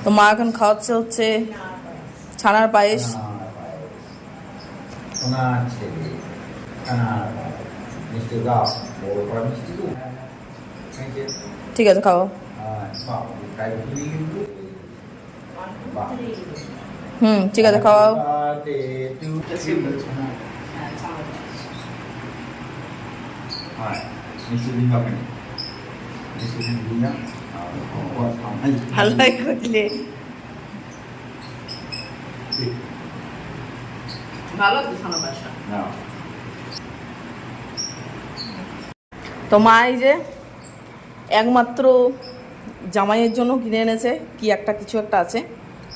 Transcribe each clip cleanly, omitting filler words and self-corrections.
তো মা এখন খাওয়াচ্ছে হচ্ছে ছানার পায়েস। ঠিক আছে, খাও। ঠিক আছে, খাওয়াও। হালকা করলে ভালো ছানা পায়েস। তো মা এই যে একমাত্র জামাইয়ের জন্য কিনে এনেছে কি একটা কিছু একটা আছে,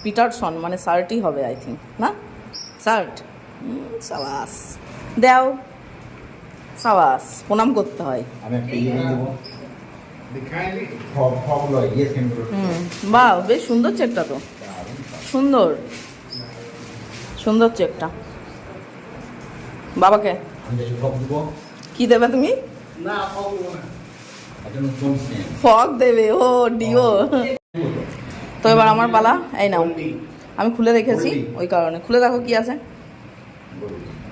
পিটারসন, মানে শার্টই হবে আই থিঙ্ক, না শার্ট। সাবাস, দাও সাবাস, প্রণাম করতে হয়। বাহ, বেশ সুন্দর চেকটা তো, সুন্দর সুন্দর চেকটা। বাবাকে কি দেবে তুমি? ফগ দেবে, ও ডিও। তো এবার আমার পালা, এই নাও। আমি খুলে রেখেছি ওই কারণে, খুলে দেখো কি আছে।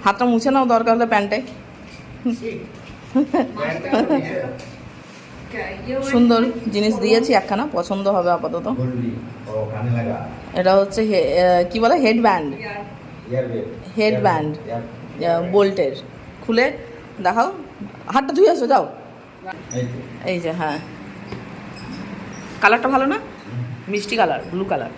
হাতটা মুছে নাও দরকার হলে প্যান্টে। সুন্দর জিনিস দিয়েছি একখানা, পছন্দ হবে আপাতত। এটা হচ্ছে কি বলে, হেডব্যান্ড, হেডব্যান্ড বোল্টের। খুলে দেখাও, হাতটা ধুয়ে আসো, যাও। এই যে, হ্যাঁ, কালারটা ভালো না, মিষ্টি কালার, ব্লু কালার।